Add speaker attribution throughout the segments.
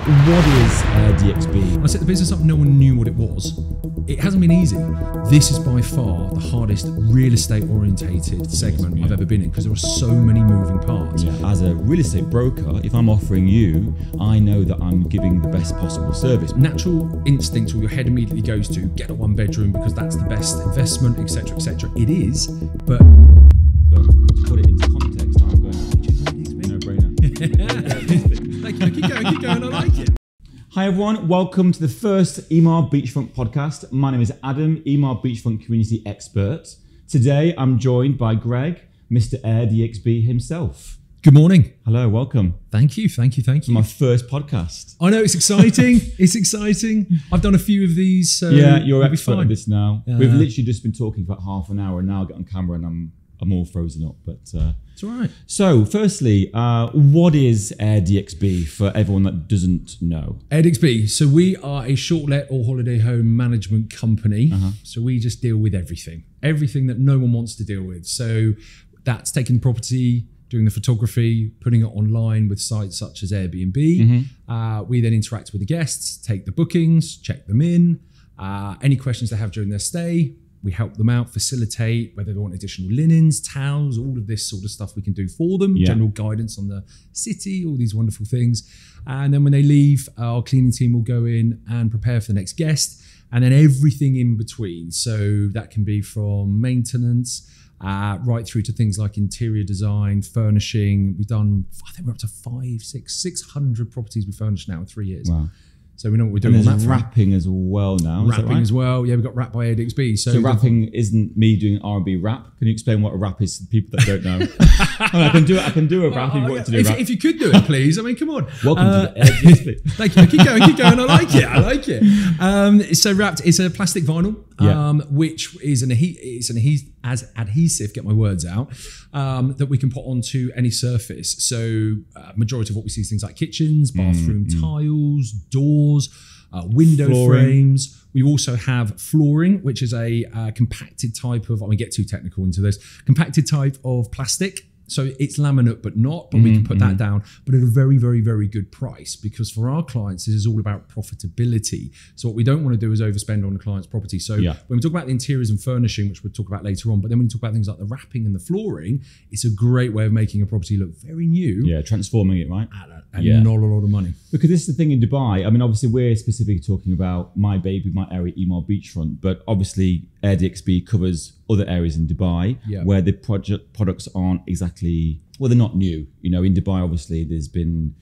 Speaker 1: What is AirDXB?
Speaker 2: I set the business up, no one knew what it was. It hasn't been easy. This is by far the hardest real estate orientated segment I've ever been in because there are so many moving parts.
Speaker 1: Yeah. As a real estate broker, if I'm offering you, I know that I'm giving the best possible service.
Speaker 2: Natural instinct, or your head immediately goes to get a one bedroom because that's the best investment, etc., etc. It is, but
Speaker 1: to put it into context, I'm going to teach you no brainer.
Speaker 2: Thank you. Keep going. I like it.
Speaker 1: Hi everyone, welcome to the first Emaar Beachfront podcast. My name is Adam, Emaar Beachfront Community Expert. Today I'm joined by Greg, Mr. AirDXB himself.
Speaker 2: Good morning.
Speaker 1: Hello, welcome.
Speaker 2: Thank you.
Speaker 1: My first podcast.
Speaker 2: I know, it's exciting. It's exciting. I've done a few of these. So
Speaker 1: yeah, you're expert at this now. We've literally just been talking for about half an hour and now I get on camera and I'm all frozen up, but
Speaker 2: it's all right.
Speaker 1: So firstly, what is AirDXB for everyone that doesn't know?
Speaker 2: AirDXB, so we are a short let or holiday home management company. So we just deal with everything that no one wants to deal with. So that's taking the property, doing the photography, putting it online with sites such as Airbnb. We then interact with the guests, take the bookings, check them in, any questions they have during their stay. We help them out, facilitate, whether they want additional linens, towels, all of this sort of stuff we can do for them, general guidance on the city, all these wonderful things. And then when they leave, our cleaning team will go in and prepare for the next guest, and then everything in between. So that can be from maintenance, right through to things like interior design, furnishing. We've done, I think we're up to 600 properties we furnished now in 3 years.
Speaker 1: Wow.
Speaker 2: So we know what we're doing.
Speaker 1: And
Speaker 2: on
Speaker 1: there's
Speaker 2: that
Speaker 1: wrapping as well now.
Speaker 2: Wrapping as well. Yeah, we got wrapped by AirDXB.
Speaker 1: So wrapping isn't me doing R&B wrap. Can you explain what a wrap is to the people that don't know? I can do a wrap if you want to do a wrap.
Speaker 2: If you could do it, please. I mean, come on.
Speaker 1: Welcome to the AirDXB.
Speaker 2: Thank you. Keep going. I like it. So wrapped is a plastic vinyl, which is adhesive. Get my words out. That we can put onto any surface. So majority of what we see is things like kitchens, bathroom tiles, doors, window frames. We also have flooring, which is a compacted type of, I won't get too technical into this, compacted type of plastic. So it's laminate, but we can put that down, but at a very, very, very good price, because for our clients, this is all about profitability. So what we don't want to do is overspend on the client's property. So when we talk about the interiors and furnishing, which we'll talk about later on, but then when we talk about things like the wrapping and the flooring, it's a great way of making a property look very new.
Speaker 1: Yeah, transforming it, right?
Speaker 2: And not a lot of money.
Speaker 1: Because this is the thing in Dubai. I mean, obviously we're specifically talking about my baby, my area, Emaar Beachfront, but obviously AirDXB covers other areas in Dubai where the products aren't exactly, well, they're not new. You know, in Dubai, obviously there's been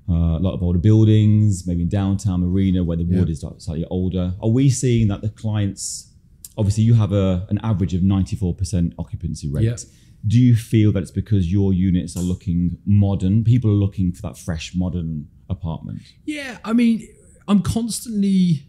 Speaker 1: a lot of older buildings, maybe in downtown Marina where the wood is slightly older. Are we seeing that the clients, obviously you have an average of 94% occupancy rate. Do you feel that it's because your units are looking modern? People are looking for that fresh, modern apartment.
Speaker 2: Yeah, I mean, I'm constantly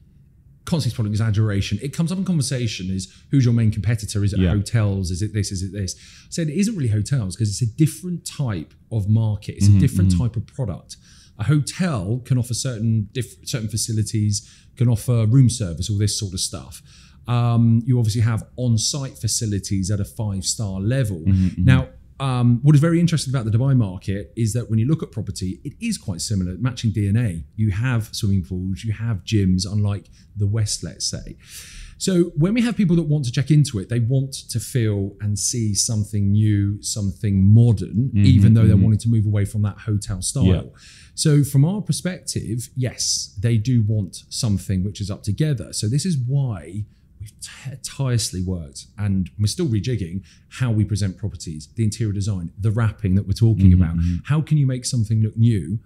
Speaker 2: probably exaggeration. It comes up in conversation is who's your main competitor? Is it hotels? Is it this? Is it this? I said it isn't really hotels because it's a different type of market. It's a different type of product. A hotel can offer certain facilities, can offer room service, all this sort of stuff. You obviously have on-site facilities at a 5-star level. Now, what is very interesting about the Dubai market is that when you look at property, it is quite similar, matching DNA. You have swimming pools, you have gyms, unlike the West, let's say. So when we have people that want to check into it, they want to feel and see something new, something modern, even though they're wanting to move away from that hotel style. So from our perspective, yes, they do want something which is up together. So this is why we've tirelessly worked, and we're still rejigging how we present properties, the interior design, the wrapping that we're talking about. How can you make something look new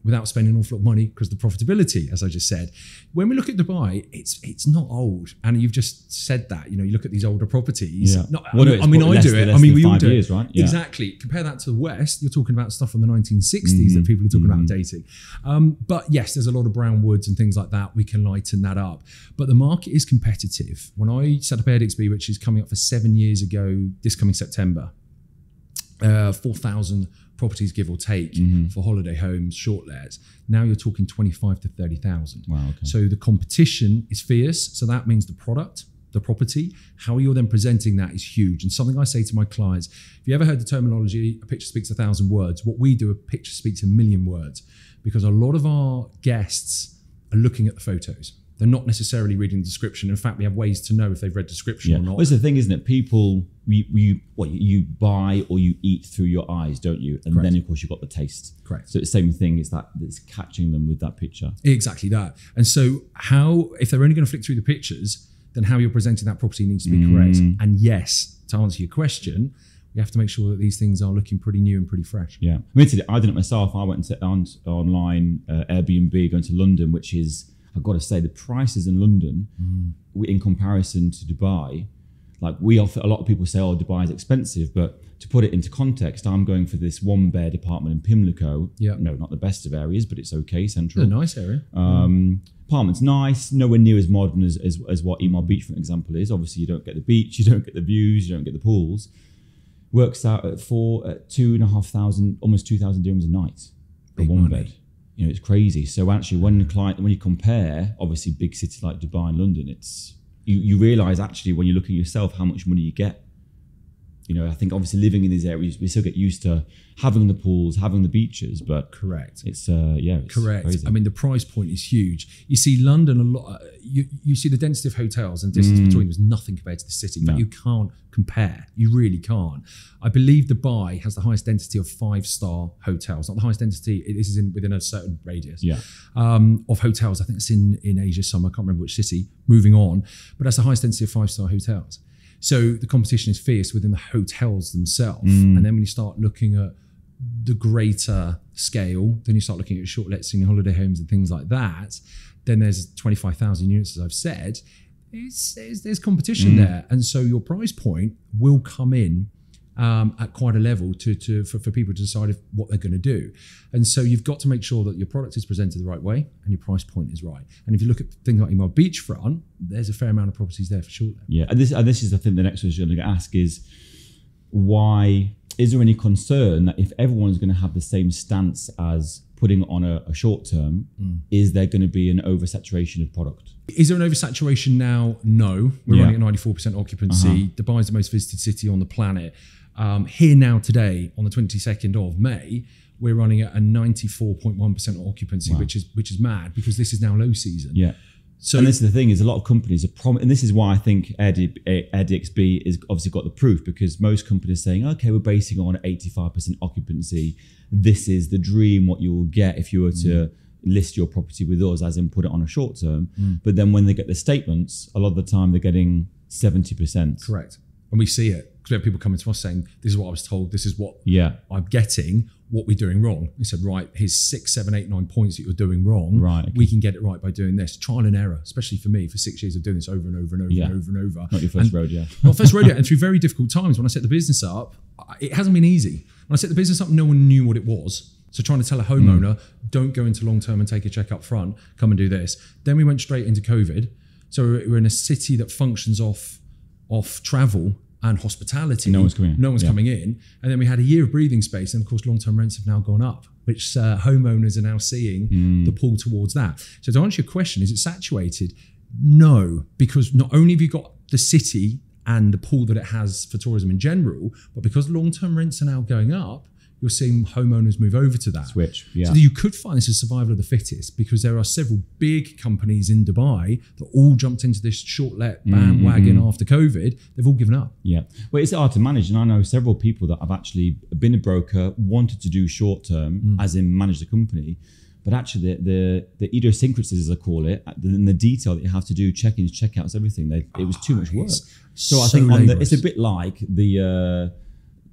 Speaker 2: without spending an awful lot of money, because the profitability, as I just said. When we look at Dubai, it's not old, and you've just said that. You know, you look at these older properties. I mean, I do it. I mean, we all do it.
Speaker 1: Right?
Speaker 2: Exactly. Compare that to the West. You're talking about stuff from the 1960s that people are talking about dating. But yes, there's a lot of brown woods and things like that. We can lighten that up. But the market is competitive. When I set up AirDXB, which is coming up for 7 years ago, this coming September, 4,000 properties, give or take, for holiday homes, short lets. Now you're talking 25 to 30,000.
Speaker 1: Wow, okay.
Speaker 2: So the competition is fierce. So that means the product, the property, how you're then presenting that is huge. And something I say to my clients, if you ever heard the terminology, a picture speaks 1,000 words, what we do, a picture speaks 1,000,000 words. because a lot of our guests are looking at the photos. They're not necessarily reading the description. In fact, we have ways to know if they've read description or not.
Speaker 1: Well, it's the thing, isn't it? People, you buy or you eat through your eyes, don't you? And then, of course, you've got the taste.
Speaker 2: Correct.
Speaker 1: So it's the same thing. It's catching them with that picture.
Speaker 2: Exactly that. And so if they're only going to flick through the pictures, then how you're presenting that property needs to be correct. And yes, to answer your question, we have to make sure that these things are looking pretty new and pretty fresh.
Speaker 1: Yeah. I mean, I did it myself. I went online Airbnb, going to London, which is, I've got to say, the prices in London, in comparison to Dubai, like a lot of people say, oh, Dubai is expensive, but to put it into context, I'm going for this 1-bed apartment in Pimlico. Yeah. No, not the best of areas, but it's okay, central.
Speaker 2: It's a nice area.
Speaker 1: Apartment's nice, nowhere near as modern as what Emaar Beach, for example, is. Obviously, you don't get the beach, you don't get the views, you don't get the pools. Works out at 2,500, almost 2,000 dirhams a night for one bed. You know, it's crazy. So actually, when you compare, obviously, big cities like Dubai and London, you realise actually when you look at yourself how much money you get. You know, I think obviously living in these areas, we still get used to having the pools, having the beaches, but
Speaker 2: correct.
Speaker 1: It's correct. Crazy.
Speaker 2: I mean, the price point is huge. You see London a lot. You see the density of hotels and distance between them is nothing compared to the city, but you can't compare. You really can't. I believe Dubai has the highest density of 5-star hotels. Not the highest density. This is within a certain radius. Of hotels. I think it's in Asia somewhere. I can't remember which city. Moving on, but that's the highest density of 5-star hotels. So the competition is fierce within the hotels themselves. And then when you start looking at the greater scale, then you start looking at short lets in holiday homes and things like that. Then there's 25,000 units, as I've said. There's competition there. And so your price point will come in at quite a level for people to decide what they're going to do. And so you've got to make sure that your product is presented the right way and your price point is right. And if you look at things like Emaar Beachfront, there's a fair amount of properties there for sure.
Speaker 1: Yeah, and this is the thing. The next question I'm going to ask is, why is there any concern that if everyone's going to have the same stance as putting on a short term, is there going to be an oversaturation of product?
Speaker 2: Is there an oversaturation now? No. We're running at 94% occupancy. Dubai is the most visited city on the planet. Here now today, on the 22nd of May, we're running at a 94.1% occupancy, which is mad because this is now low season. Yeah. So,
Speaker 1: and this is the thing, is a lot of companies are and this is why I think AirDXB has obviously got the proof, because most companies are saying, okay, we're basing on 85% occupancy. This is the dream, what you will get if you were to list your property with us, as in put it on a short term. But then when they get the statements, a lot of the time they're getting 70%.
Speaker 2: Correct. And we see it because we have people coming to us saying, this is what I was told, this is what I'm getting, what we're doing wrong. We said, right, here's 6, 7, 8, 9 points that you're doing wrong. Right. Okay. We can get it right by doing this. Trial and error, especially for me, for 6 years of doing this over and over and over and over and over.
Speaker 1: Not your first rodeo.
Speaker 2: Not first rodeo. And through very difficult times, when I set the business up, it hasn't been easy. When I set the business up, no one knew what it was. So trying to tell a homeowner, don't go into long term and take a check up front, come and do this. Then we went straight into COVID. So we're in a city that functions off travel and hospitality.
Speaker 1: No one's coming in.
Speaker 2: No one's coming in. And then we had a year of breathing space. And of course, long-term rents have now gone up, which homeowners are now seeing the pull towards that. So to answer your question, is it saturated? No, because not only have you got the city and the pull that it has for tourism in general, but because long-term rents are now going up, you're seeing homeowners move over to that.
Speaker 1: Switch,
Speaker 2: So you could find this as survival of the fittest, because there are several big companies in Dubai that all jumped into this short-let bandwagon after COVID. They've all given up.
Speaker 1: Yeah. Well, it's hard to manage. And I know several people that have actually been a broker, wanted to do short-term, as in manage the company. But actually, the idiosyncrasies, as I call it, and the detail that you have to do, check-ins, check-outs, everything, it was too much work. So I think it's a bit like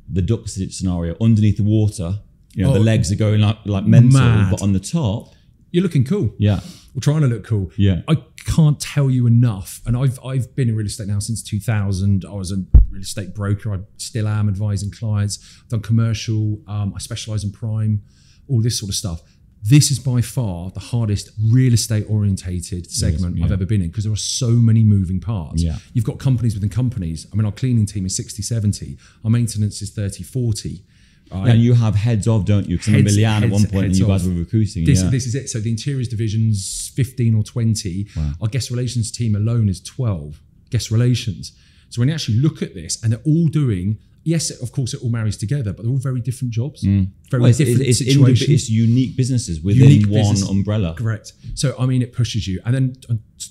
Speaker 1: the duck scenario. Underneath the water, the legs are going like mental, but on the top,
Speaker 2: you're looking cool.
Speaker 1: Yeah,
Speaker 2: we're trying to look cool.
Speaker 1: Yeah,
Speaker 2: I can't tell you enough. And I've been in real estate now since 2000. I was a real estate broker. I still am advising clients. I've done commercial. I specialize in prime, all this sort of stuff. This is by far the hardest real estate orientated segment I've ever been in, because there are so many moving parts. Yeah. You've got companies within companies. I mean, our cleaning team is 60-70. Our maintenance is 30-40. Right?
Speaker 1: Yeah, and you have heads of, don't you? Because I remember Leanne at one point and you guys were recruiting.
Speaker 2: This is it. So the interiors division's 15 or 20. Wow. Our guest relations team alone is 12 guest relations. So when you actually look at this, and they're all doing yes, of course, it all marries together, but they're all very different jobs, very
Speaker 1: it's
Speaker 2: different situations.
Speaker 1: It's unique businesses within one umbrella.
Speaker 2: Correct. So, I mean, it pushes you. And then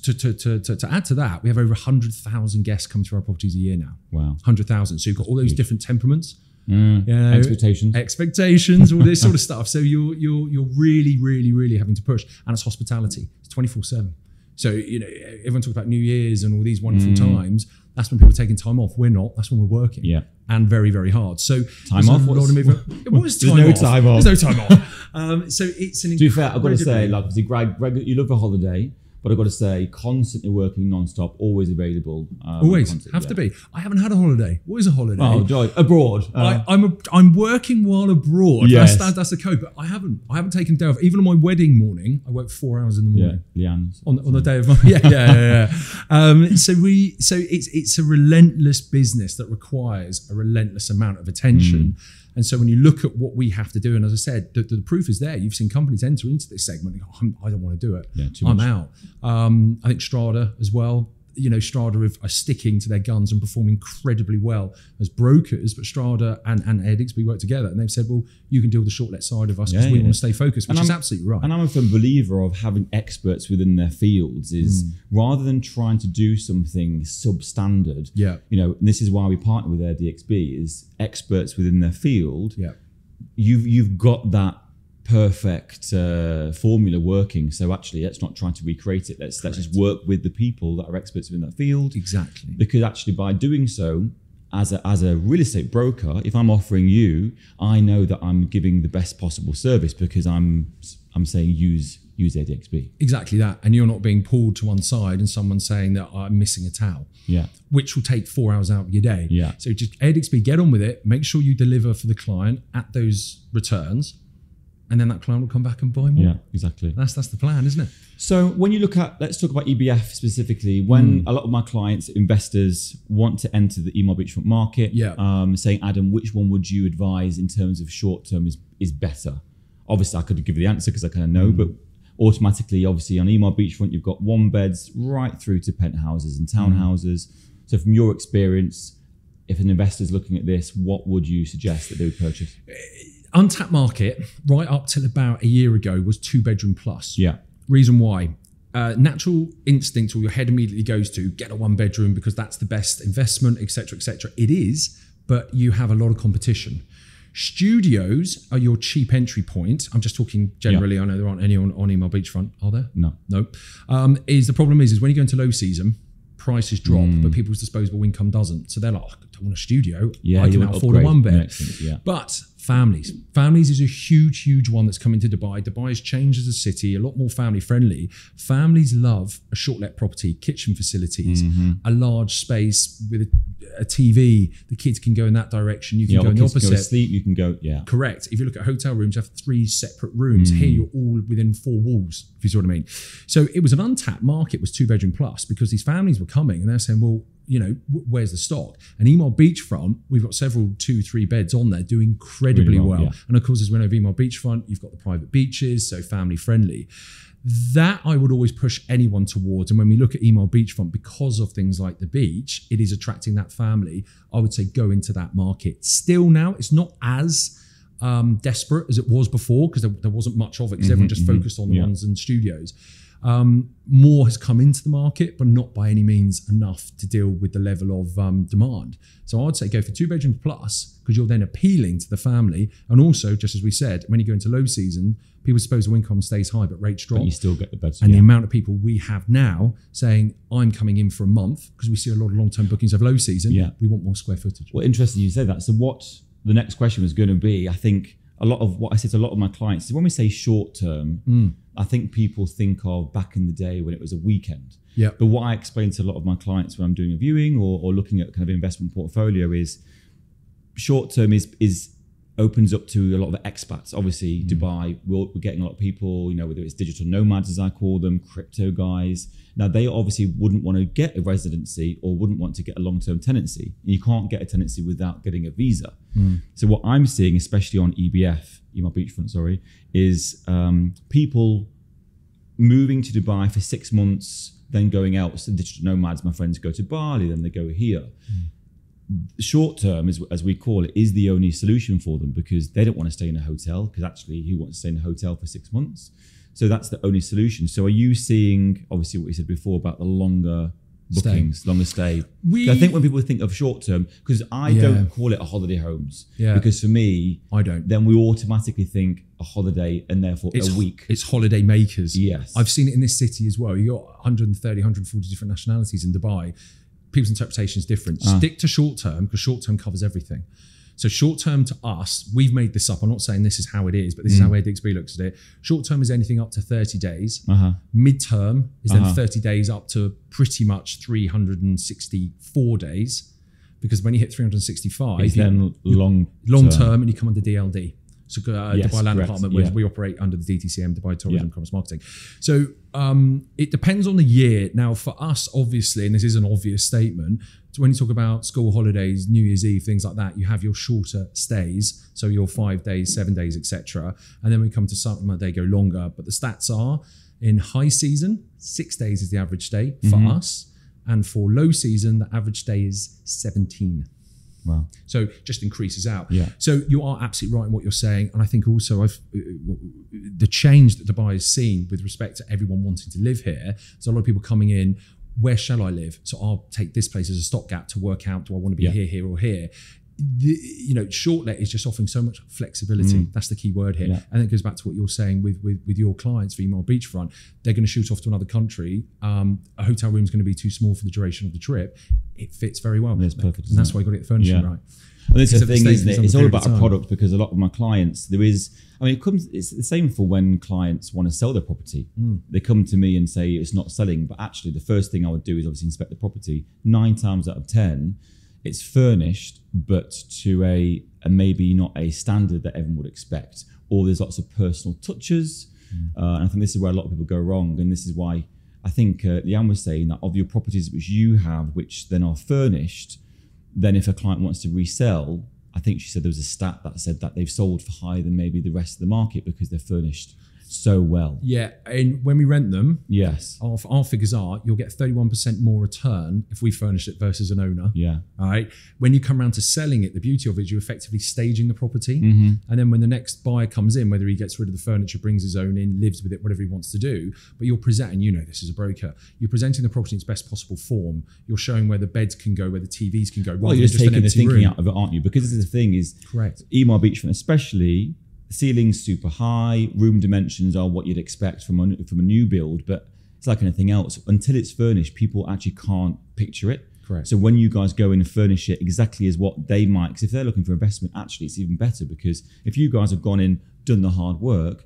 Speaker 2: to add to that, we have over 100,000 guests come through our properties a year now.
Speaker 1: Wow.
Speaker 2: 100,000. So you've got all those different temperaments. Expectations, all this sort of stuff. So you're really, really, really having to push. And it's hospitality. It's 24/7. So, everyone talks about New Year's and all these wonderful times. That's when people are taking time off. We're not. That's when we're working.
Speaker 1: Yeah.
Speaker 2: And very, very hard. So
Speaker 1: time off.
Speaker 2: What is time
Speaker 1: off? Time off.
Speaker 2: There's no time off. So it's an.
Speaker 1: To be fair, I've got to say, like, Greg, you love a holiday. But I've got to say, constantly working non-stop, always available.
Speaker 2: Always have to be. I haven't had a holiday. What is a holiday?
Speaker 1: Oh, joy. Abroad.
Speaker 2: I'm working while abroad.
Speaker 1: Yes.
Speaker 2: That's the code. But I haven't taken a day off. Even on my wedding morning, I work 4 hours in the morning.
Speaker 1: Yeah, Leanne's.
Speaker 2: On the day of my yeah. So it's a relentless business that requires a relentless amount of attention. And so when you look at what we have to do, and as I said, the proof is there. You've seen companies enter into this segment and go, I don't want to do it.
Speaker 1: Yeah,
Speaker 2: I'm out. I think Strada as well. Strada are sticking to their guns and perform incredibly well as brokers, but Strada and AirDXB work together, and they've said, well, you can deal with the short-let side of us because we want to stay focused, which is absolutely right.
Speaker 1: And I'm a firm believer of having experts within their fields is rather than trying to do something substandard, and this is why we partner with AirDXB, is experts within their field. Yeah. You've got that perfect formula working. So actually, let's not try to recreate it. Let's just work with the people that are experts in that field.
Speaker 2: Exactly.
Speaker 1: Because actually, by doing so, as a real estate broker, if I'm offering you, I know that I'm giving the best possible service because I'm saying use AirDXB.
Speaker 2: Exactly that, and you're not being pulled to one side and someone saying that I'm missing a towel.
Speaker 1: Yeah.
Speaker 2: Which will take 4 hours out of your day.
Speaker 1: Yeah.
Speaker 2: So just AirDXB, get on with it. Make sure you deliver for the client at those returns. And then that client will come back and buy more.
Speaker 1: Yeah, exactly.
Speaker 2: That's the plan, isn't it?
Speaker 1: So when you look at, let's talk about EBF specifically. When a lot of my clients, investors, want to enter the Emaar Beachfront market, saying, Adam, which one would you advise in terms of short term is better? Obviously, I could give you the answer because I kind of know, but automatically, obviously, on Emaar Beachfront, you've got 1 beds right through to penthouses and townhouses. So from your experience, if an investor's looking at this, what would you suggest that they would purchase?
Speaker 2: Untapped market, right up till about a year ago, was 2-bedroom plus.
Speaker 1: Yeah.
Speaker 2: Reason why? Natural instinct, or your head immediately goes to get a 1-bedroom because that's the best investment, etc., etc. It is, but you have a lot of competition. Studios are your cheap entry point. I'm just talking generally. I know there aren't any on Emaar Beachfront, are there?
Speaker 1: No.
Speaker 2: The problem is when you go into low season, prices drop, but people's disposable income doesn't. So they're like, I don't want a studio. I can afford a 1-bed. But families is a huge one that's coming to Dubai. Dubai has changed as a city, a lot more family friendly. Families love a short let property, kitchen facilities, a large space with a TV. The kids can go in that direction. You can go in the opposite.
Speaker 1: Can go to sleep, you can go,
Speaker 2: Correct. If you look at hotel rooms, you have 3 separate rooms. Here you're all within 4 walls, if you see what I mean. So it was an untapped market, was 2-bedroom plus, because these families were coming and they're saying, well, where's the stock? And Emaar Beachfront, we've got several 2-3 beds on there doing incredibly well. And of course, as we know, Emaar Beachfront, you've got the private beaches, so family friendly. That I would always push anyone towards. And when we look at Emaar Beachfront, because of things like the beach, it is attracting that family. I would say go into that market. Still now, it's not as desperate as it was before because there wasn't much of it because everyone just focused on the ones in studios. More has come into the market, but not by any means enough to deal with the level of demand. So I would say go for 2-bedroom plus because you're then appealing to the family. And also, just as we said, when you go into low season, people's disposable income stays high, but rates drop.
Speaker 1: But you still get the beds.
Speaker 2: And the amount of people we have now saying, I'm coming in for a month because we see a lot of long-term bookings of low season. We want more square footage.
Speaker 1: Well, interesting you say that. So what the next question was going to be, I think, a lot of what I say to a lot of my clients is when we say short term, I think people think of back in the day when it was a weekend. But what I explain to a lot of my clients when I'm doing a viewing or looking at kind of investment portfolio is short term is opens up to a lot of expats. Obviously, Dubai, we're getting a lot of people, whether it's digital nomads, as I call them, crypto guys. Now, they obviously wouldn't want to get a residency or wouldn't want to get a long-term tenancy. You can't get a tenancy without getting a visa. So what I'm seeing, especially on EBF, Emaar Beachfront, is people moving to Dubai for 6 months, then going out. So digital nomads, my friends, go to Bali, then they go here. short term, as we call it, is the only solution for them, because they don't want to stay in a hotel, because actually who wants to stay in a hotel for 6 months? So that's the only solution. So are you seeing, obviously what you said before about the longer bookings, longer stay? I think when people think of short term, because I don't call it a holiday homes, because for me,
Speaker 2: I don't.
Speaker 1: Then we automatically think a holiday and therefore a week.
Speaker 2: It's holiday makers.
Speaker 1: Yes.
Speaker 2: I've seen it in this city as well. You got 130, 140 different nationalities in Dubai. People's interpretation is different. Stick to short term, because short term covers everything. So short term to us, we've made this up. I'm not saying this is how it is, but this is how AirDXB looks at it. Short term is anything up to 30 days. Mid-term is then 30 days up to pretty much 364 days. Because when you hit 365,
Speaker 1: it's then long
Speaker 2: term and you come under DLD. So Dubai Land Department, where we operate under the DTCM, Dubai Tourism Commerce Marketing. So it depends on the year. Now for us, obviously, and this is an obvious statement, so when you talk about school holidays, New Year's Eve, things like that, you have your shorter stays. So your 5 days, 7 days, etc. And then when we come to summer, they go longer. But the stats are, in high season, 6 days is the average stay for us. And for low season, the average stay is 17.
Speaker 1: Wow.
Speaker 2: So just increases out.
Speaker 1: Yeah.
Speaker 2: So you are absolutely right in what you're saying. And I think also the change that Dubai has seen with respect to everyone wanting to live here, there's a lot of people coming in, where shall I live? So I'll take this place as a stopgap to work out, do I want to be here or here? Short let is just offering so much flexibility. That's the key word here.
Speaker 1: Yeah.
Speaker 2: And it goes back to what you're saying with your clients for Emaar Beachfront. They're going to shoot off to another country. A hotel room is going to be too small for the duration of the trip. It fits very well.
Speaker 1: It's perfect.
Speaker 2: And that's why you got to get the furnishing right.
Speaker 1: And this is the thing, isn't it? It's all about a product, because a lot of my clients, it's the same for when clients want to sell their property. They come to me and say it's not selling, but actually the first thing I would do is obviously inspect the property. 9 times out of 10, it's furnished, but to a maybe not a standard that everyone would expect, or there's lots of personal touches. And I think this is where a lot of people go wrong. And this is why I think Leanne was saying that of your properties which you have, which then are furnished, then if a client wants to resell, I think she said there was a stat that said that they've sold for higher than maybe the rest of the market because they're furnished so well.
Speaker 2: Yeah, and when we rent them,
Speaker 1: yes,
Speaker 2: our figures are you'll get 31% more return if we furnish it versus an owner.
Speaker 1: Yeah.
Speaker 2: All right. When you come around to selling it, the beauty of it is you're effectively staging the property. And then when the next buyer comes in, whether he gets rid of the furniture, brings his own in, lives with it, whatever he wants to do, but you're presenting, this is a broker, you're presenting the property in its best possible form. You're showing where the beds can go, where the TVs can go.
Speaker 1: Well, you're just taking the thinking out of it, aren't you? Because this is the thing is,
Speaker 2: correct.
Speaker 1: Emaar Beachfront especially, ceiling's super high, room dimensions are what you'd expect from a new build, but it's like anything else. Until it's furnished, people actually can't picture it.
Speaker 2: Correct.
Speaker 1: So when you guys go in and furnish it exactly as what they might, because if they're looking for investment, actually it's even better, because if you guys have gone in, done the hard work,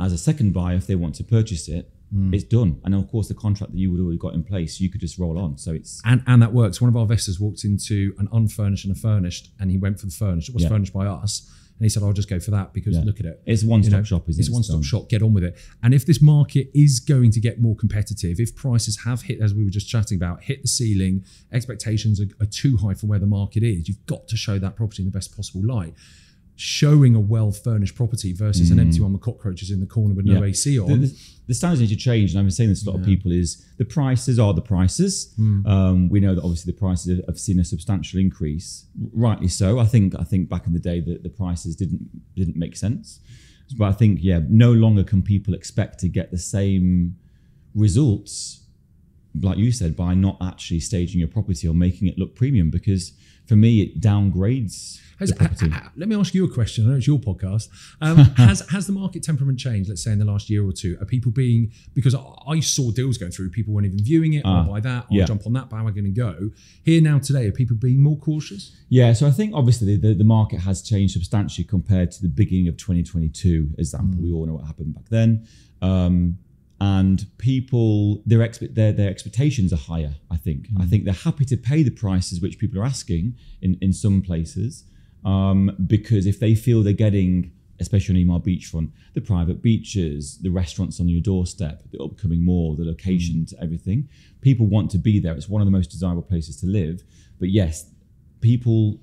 Speaker 1: as a second buyer, if they want to purchase it, it's done. And of course the contract that you would already got in place, you could just roll on. So it's...
Speaker 2: And that works. One of our investors walked into an unfurnished and a furnished, and he went for the furnished. It was furnished by us. And he said, I'll just go for that because look at it.
Speaker 1: It's a one-stop shop, isn't it?
Speaker 2: It's a one-stop shop. Get on with it. And if this market is going to get more competitive, if prices have hit, as we were just chatting about, hit the ceiling, expectations are too high for where the market is, you've got to show that property in the best possible light. Showing a well-furnished property versus an empty one with cockroaches in the corner with no AC on.
Speaker 1: The standards need to change, and I've been saying this to a lot of people, is the prices are the prices. We know that obviously the prices have seen a substantial increase, rightly so. I think back in the day that the prices didn't make sense. But I think, no longer can people expect to get the same results, like you said, by not actually staging your property or making it look premium, because for me, it downgrades the property.
Speaker 2: Let me ask you a question. I know it's your podcast. Has the market temperament changed, let's say, in the last year or two? Are people being, because I saw deals going through, people weren't even viewing it, I'll buy that, I'll jump on that bandwagon and go. Here now today, are people being more cautious? Yeah,
Speaker 1: so I think obviously the market has changed substantially compared to the beginning of 2022. Example, we all know what happened back then. And people, their expectations are higher, I think. I think they're happy to pay the prices which people are asking in some places, because if they feel they're getting, especially on Emaar Beachfront, the private beaches, the restaurants on your doorstep, the upcoming mall, the locations, everything, people want to be there. It's one of the most desirable places to live. But yes, people,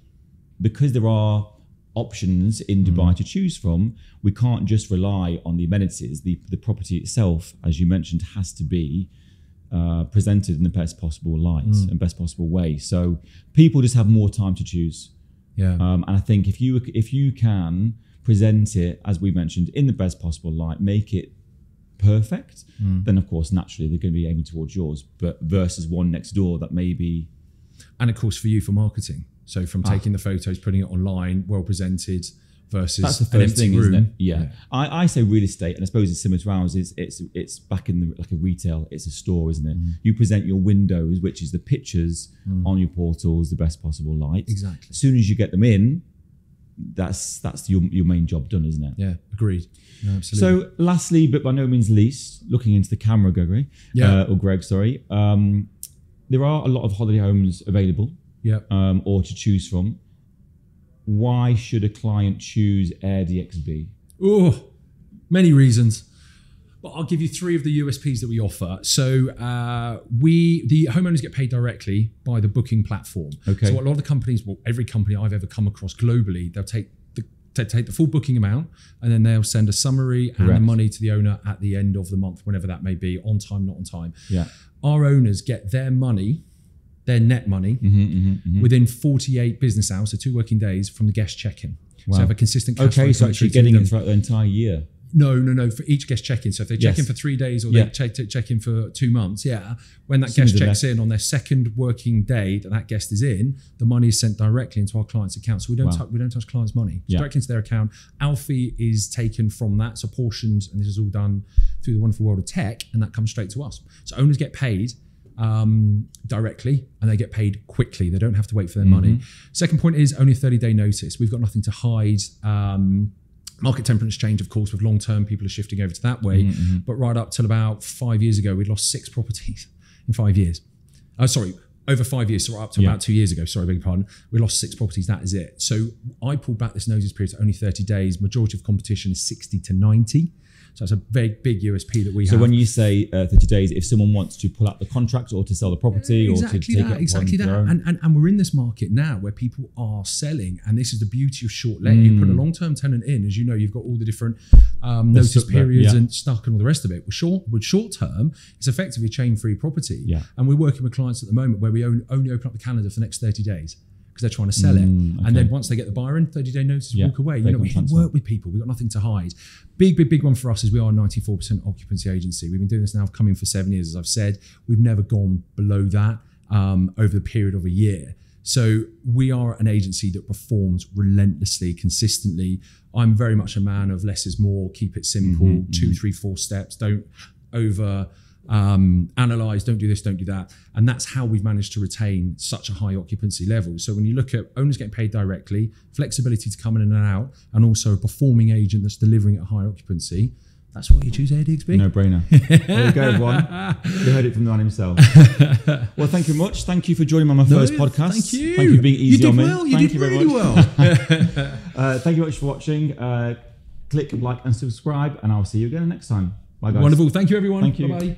Speaker 1: because there are options in Dubai to choose from, we can't just rely on the amenities. The property itself, as you mentioned, has to be presented in the best possible light and best possible way. So people just have more time to choose.
Speaker 2: Yeah.
Speaker 1: And I think if you can present it, as we mentioned, in the best possible light, make it perfect, then of course naturally they're going to be aiming towards yours. But versus one next door that may be,
Speaker 2: and of course for you for marketing. So from taking the photos, putting it online, well presented, versus
Speaker 1: that's the first thing,
Speaker 2: room.
Speaker 1: Isn't it? Yeah. I say real estate, and I suppose it's similar to ours. It's back in the, like a retail. It's a store, isn't it? You present your windows, which is the pictures on your portals, the best possible light.
Speaker 2: Exactly.
Speaker 1: As soon as you get them in, that's your main job done, isn't it?
Speaker 2: Yeah, agreed. No, absolutely.
Speaker 1: So, lastly, but by no means least, looking into the camera, Greg, sorry. There are a lot of holiday homes available, or to choose from. Why should a client choose AirDXB?
Speaker 2: Oh, many reasons. But I'll give you 3 of the USPs that we offer. So the homeowners get paid directly by the booking platform.
Speaker 1: Okay.
Speaker 2: So a lot of the companies, well, every company I've ever come across globally, they'll take the full booking amount, and then they'll send a summary and the money to the owner at the end of the month, whenever that may be, on time, not on time.
Speaker 1: Yeah.
Speaker 2: Our owners get their money, their net money, within 48 business hours, so 2 working days from the guest check-in.
Speaker 1: Wow.
Speaker 2: So have a consistent cash flow.
Speaker 1: Okay, so actually getting it throughout the entire year.
Speaker 2: No, for each guest check-in. So if they check in for 3 days or they check in for 2 months, when that guest checks in on their second working day that guest is in, the money is sent directly into our client's account. So we don't touch clients' money. It's directly into their account. Our fee is taken from that, so portions, and this is all done through the wonderful world of tech, and that comes straight to us. So owners get paid directly, and they get paid quickly. They don't have to wait for their money. Second point is only a 30-day notice. We've got nothing to hide. Market temperatures change, of course, with long-term, people are shifting over to that way. But right up till about 5 years ago, we'd lost 6 properties in 5 years. Over 5 years, so up to about 2 years ago, beg your pardon, we lost 6 properties, that is it. So I pulled back this notice period to only 30 days. Majority of competition is 60 to 90. So it's a very big USP that we have.
Speaker 1: So when you say 30 days, if someone wants to pull out the contract or to sell the property or to take it
Speaker 2: that. And we're in this market now where people are selling, and this is the beauty of short let. You put a long-term tenant in, as you know, you've got all the different notice periods and stuck and all the rest of it. With short term, it's effectively a chain-free property. And we're working with clients at the moment where we only open up the calendar for the next 30 days. Because they're trying to sell it. And then once they get the buyer in, 30-day notice, walk away. You know, we work with people. We've got nothing to hide. Big one for us is we are a 94% occupancy agency. We've been doing this now, coming for 7 years, as I've said. We've never gone below that over the period of a year. So we are an agency that performs relentlessly, consistently. I'm very much a man of less is more, keep it simple, 2, 3, 4 steps. Don't over analyze, don't do this, don't do that. And that's how we've managed to retain such a high occupancy level. So when you look at owners getting paid directly, flexibility to come in and out, and also a performing agent that's delivering at a high occupancy, that's why you choose AirDXB.
Speaker 1: No brainer. There you go, everyone. You heard it from the man himself. Well, thank you very much. Thank you for joining me on my first podcast.
Speaker 2: Thank you.
Speaker 1: Thank you for being easy on me.
Speaker 2: You did really well.
Speaker 1: Thank you very much for watching. Click like and subscribe, and I'll see you again next time. Bye, guys.
Speaker 2: Wonderful. Thank you, everyone.
Speaker 1: Thank you.
Speaker 2: Bye-bye.